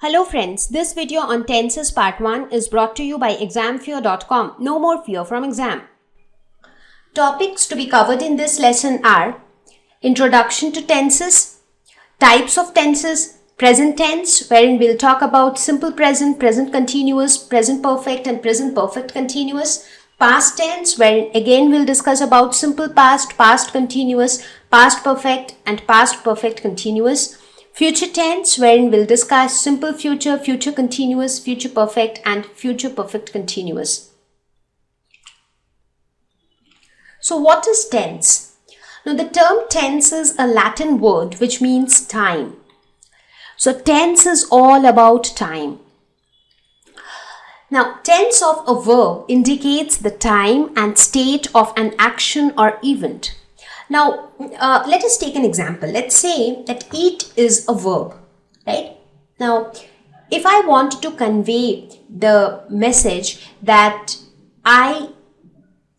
Hello friends, this video on tenses part 1 is brought to you by examfear.com. No more fear from exam. Topics to be covered in this lesson are introduction to tenses, types of tenses, present tense wherein we'll talk about simple present, present continuous, present perfect and present perfect continuous, past tense wherein again we'll discuss about simple past, past continuous, past perfect and past perfect continuous, future tense wherein we'll discuss simple future, future continuous, future perfect and future perfect continuous. So what is tense? Now the term tense is a Latin word which means time. So tense is all about time. Now tense of a verb indicates the time and state of an action or event. Now, let us take an example. Let's say that eat is a verb, right? Now, if I want to convey the message that I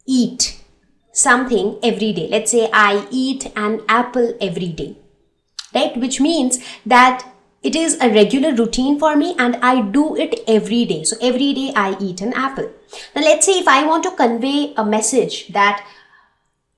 eat something every day, let's say I eat an apple every day, right? Which means that it is a regular routine for me and I do it every day. So, every day I eat an apple. Now, let's say if I want to convey a message that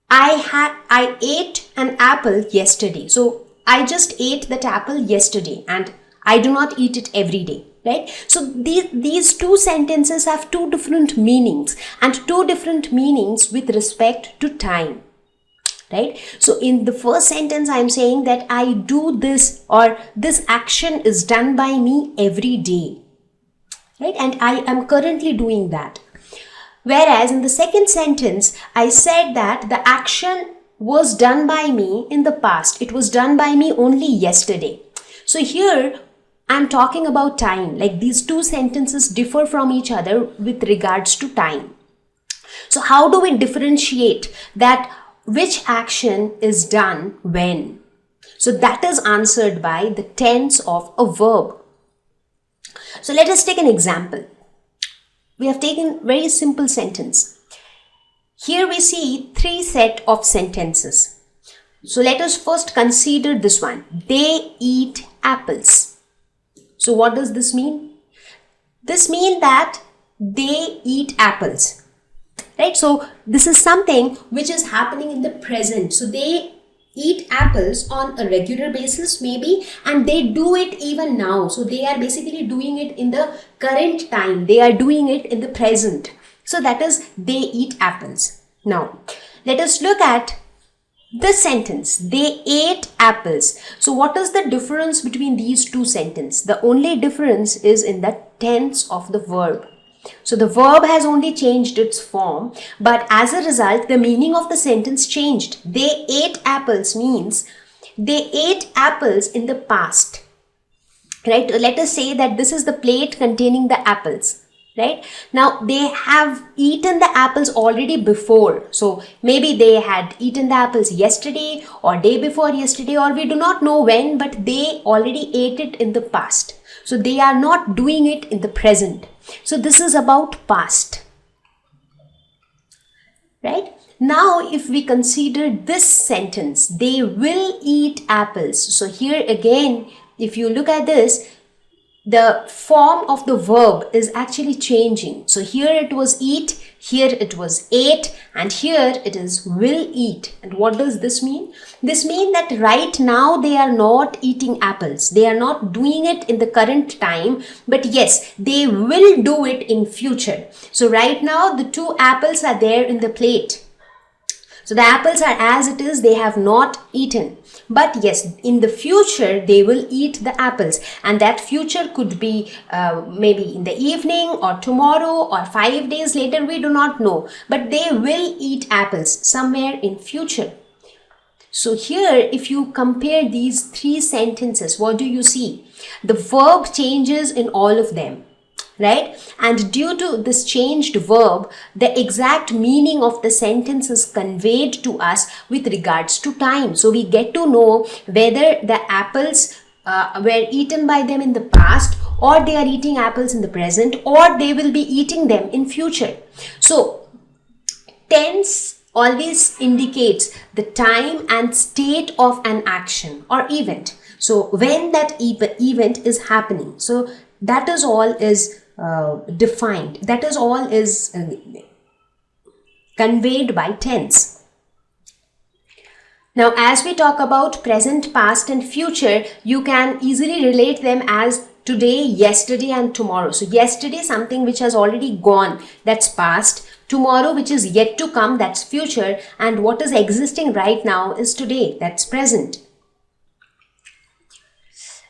I ate an apple yesterday. So I just ate that apple yesterday and I do not eat it every day, right? So these two sentences have two different meanings and two different meanings with respect to time, right? So in the first sentence, I'm saying that I do this or this action is done by me every day, right? And I am currently doing that. Whereas in the second sentence, I said that the action was done by me in the past. It was done by me only yesterday. So here, I'm talking about time. Like these two sentences differ from each other with regards to time. So how do we differentiate that which action is done when? So that is answered by the tense of a verb. So let us take an example. We have taken very simple sentence. Here we see three set of sentences. So let us first consider this one. They eat apples. So what does this mean? This means that they eat apples. Right? So this is something which is happening in the present. So they eat apples on a regular basis maybe and they do it even now. So they are basically doing it in the current time. They are doing it in the present. So that is they eat apples. Now let us look at this sentence. They ate apples. So what is the difference between these two sentences? The only difference is in the tense of the verb. So the verb has only changed its form, but as a result, the meaning of the sentence changed. They ate apples means they ate apples in the past, right? Let us say that this is the plate containing the apples, right? Now they have eaten the apples already before. So maybe they had eaten the apples yesterday or day before yesterday, or we do not know when, but they already ate it in the past. So they are not doing it in the present. So this is about past, right? Now if we consider this sentence, they will eat apples. So here again, if you look at this, the form of the verb is actually changing. So here it was eat, here it was ate, and here it is will eat. And what does this mean? This means that right now they are not eating apples. They are not doing it in the current time, but yes, they will do it in future. So right now the two apples are there in the plate. So the apples are as it is, they have not eaten. But yes, in the future, they will eat the apples. And that future could be maybe in the evening or tomorrow or 5 days later, we do not know. But they will eat apples somewhere in future. So here, if you compare these three sentences, what do you see? The verb changes in all of them. Right? And due to this changed verb, the exact meaning of the sentence is conveyed to us with regards to time. So we get to know whether the apples were eaten by them in the past, or they are eating apples in the present, or they will be eating them in future. So tense always indicates the time and state of an action or event. So when that event is happening. So that is all is defined. That is all is conveyed by tense. Now, as we talk about present, past and future, you can easily relate them as today, yesterday and tomorrow. So yesterday, something which has already gone, that's past. Tomorrow, which is yet to come, that's future. And what is existing right now is today, that's present.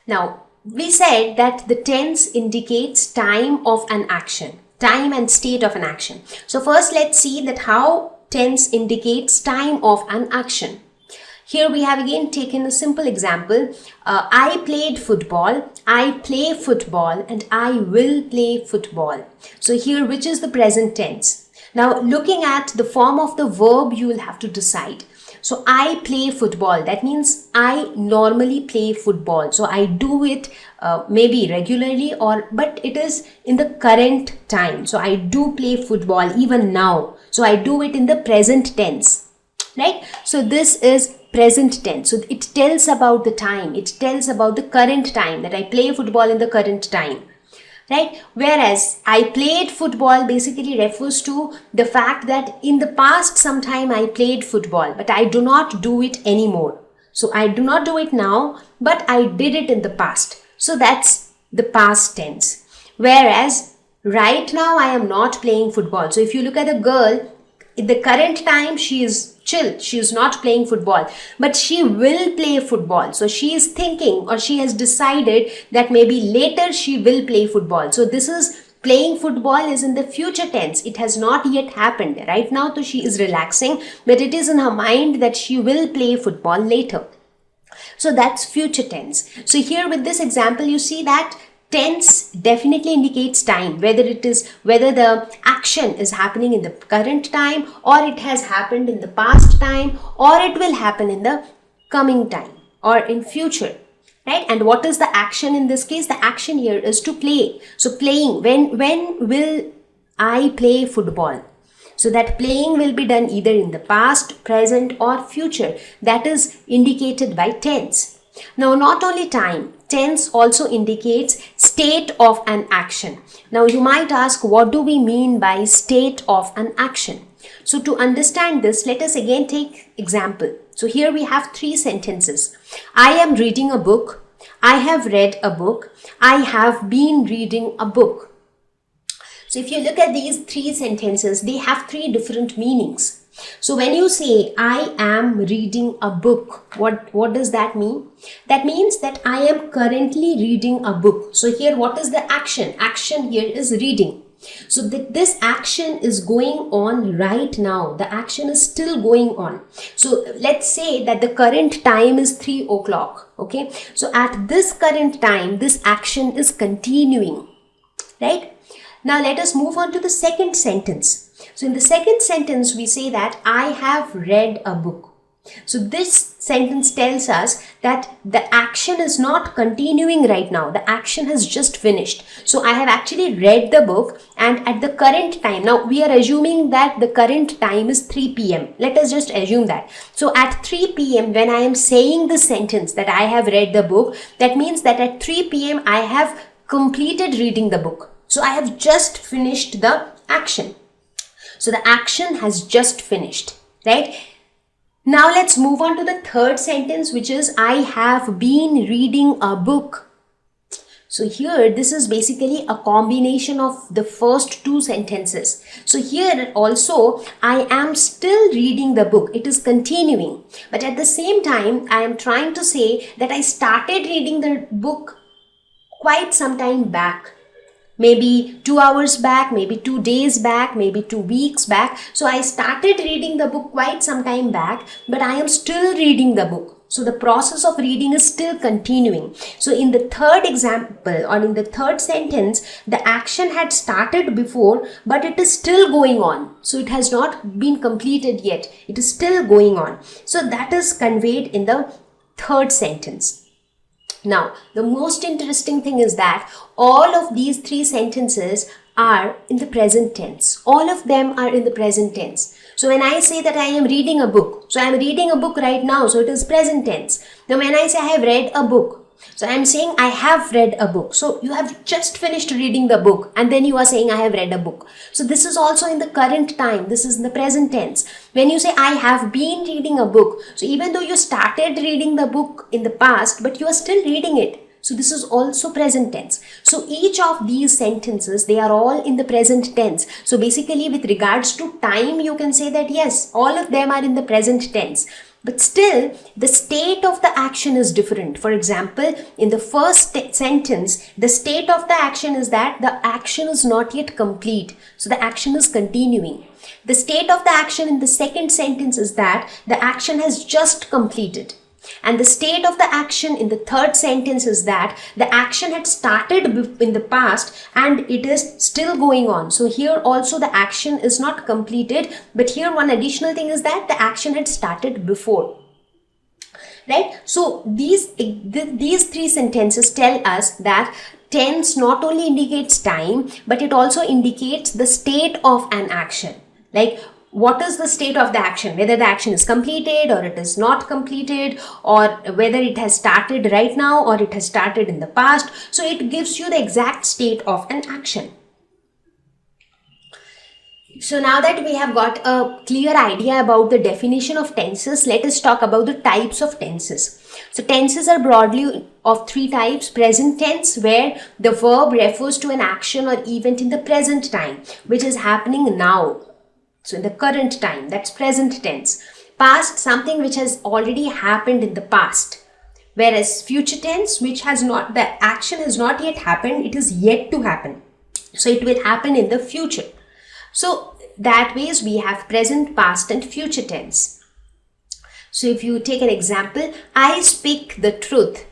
Now, we said that the tense indicates time of an action, time and state of an action. So first, let's see that how tense indicates time of an action. Here we have again taken a simple example. I played football, I play football, and I will play football. So here, which is the present tense? Now, looking at the form of the verb, you will have to decide. So I play football. That means I normally play football. So I do it maybe regularly, but it is in the current time. So I do play football even now. So I do it in the present tense. Right? So this is present tense. So it tells about the time. It tells about the current time, that I play football in the current time. Right? Whereas I played football basically refers to the fact that in the past sometime I played football, but I do not do it anymore. So I do not do it now, but I did it in the past. So that's the past tense. Whereas right now I am not playing football. So if you look at a girl, in the current time she is chill, she is not playing football, but she will play football. So she is thinking, or she has decided that maybe later she will play football. So this is playing football is in the future tense. It has not yet happened. Right now, so she is relaxing, but it is in her mind that she will play football later. So that's future tense. So here with this example, you see that tense definitely indicates time, whether the action is happening in the current time, or it has happened in the past time, or it will happen in the coming time or in future. Right? And what is the action in this case? The action here is to play. So playing, when will I play football? So that playing will be done either in the past, present or future. That is indicated by tense. Now, not only time, tense also indicates state of an action. Now, you might ask, what do we mean by state of an action? So, to understand this, let us again take example. So, here we have 3 sentences. I am reading a book. I have read a book. I have been reading a book. So, if you look at these 3 sentences, they have 3 different meanings. So when you say I am reading a book, what does that mean? That means that I am currently reading a book. So here, what is the action? Action here is reading. So this action is going on right now. The action is still going on. So let's say that the current time is 3 o'clock. Okay. So at this current time, this action is continuing. Right? Now let us move on to the second sentence. So in the second sentence, we say that I have read a book. So this sentence tells us that the action is not continuing right now. The action has just finished. So I have actually read the book, and at the current time, now we are assuming that the current time is 3 p.m. Let us just assume that. So at 3 p.m. when I am saying the sentence that I have read the book, that means that at 3 p.m. I have completed reading the book. So I have just finished the action. So the action has just finished, right? Now let's move on to the third sentence, which is I have been reading a book. So here, this is basically a combination of the first 2 sentences. So here also, I am still reading the book. It is continuing. But at the same time, I am trying to say that I started reading the book quite some time back. Maybe 2 hours back, maybe 2 days back, maybe 2 weeks back. So I started reading the book quite some time back, but I am still reading the book. So the process of reading is still continuing. So in the third example, or in the third sentence, the action had started before, but it is still going on. So it has not been completed yet. It is still going on. So that is conveyed in the third sentence. Now, the most interesting thing is that all of these 3 sentences are in the present tense. All of them are in the present tense. So when I say that I am reading a book, so I am reading a book right now, so it is present tense. Now when I say I have read a book, So I'm saying I have read a book. So you have just finished reading the book and then you are saying I have read a book. So this is also in the current time. This is in the present tense. When you say I have been reading a book, so even though you started reading the book in the past, but you are still reading it. So this is also present tense. So each of these sentences, they are all in the present tense. So basically with regards to time, you can say that yes, all of them are in the present tense. But still, the state of the action is different. For example, in the first sentence, the state of the action is that the action is not yet complete. So the action is continuing. The state of the action in the second sentence is that the action has just completed. And the state of the action in the third sentence is that the action had started in the past and it is still going on. So here also the action is not completed, but here one additional thing is that the action had started before. Right? So these three sentences tell us that tense not only indicates time, but it also indicates the state of an action. Like, what is the state of the action? Whether the action is completed or it is not completed, or whether it has started right now or it has started in the past. So it gives you the exact state of an action. So now that we have got a clear idea about the definition of tenses, let us talk about the types of tenses. So tenses are broadly of three types. Present tense, where the verb refers to an action or event in the present time, which is happening now. So in the current time, that's present tense. Past, something which has already happened in the past. Whereas future tense, which has not, the action has not yet happened, it is yet to happen. So it will happen in the future. So that ways we have present, past and future tense. So if you take an example, I speak the truth.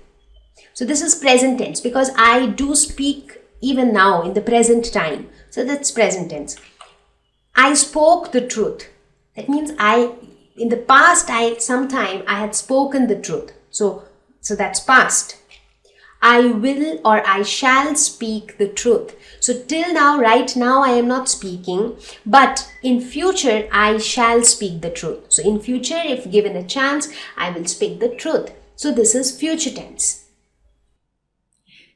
So this is present tense because I do speak even now in the present time. So that's present tense. I spoke the truth. That means in the past, sometime I had spoken the truth. So that's past. I will or I shall speak the truth. So till now, right now, I am not speaking, but in future, I shall speak the truth. So in future, if given a chance, I will speak the truth. So this is future tense.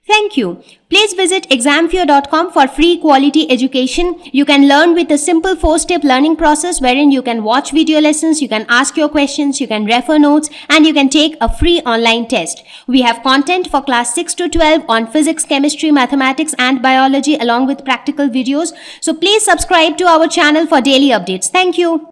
Thank you. Please visit examfear.com for free quality education. You can learn with a simple 4-step learning process wherein you can watch video lessons, you can ask your questions, you can refer notes, and you can take a free online test. We have content for class 6 to 12 on physics, chemistry, mathematics, and biology along with practical videos. So please subscribe to our channel for daily updates. Thank you.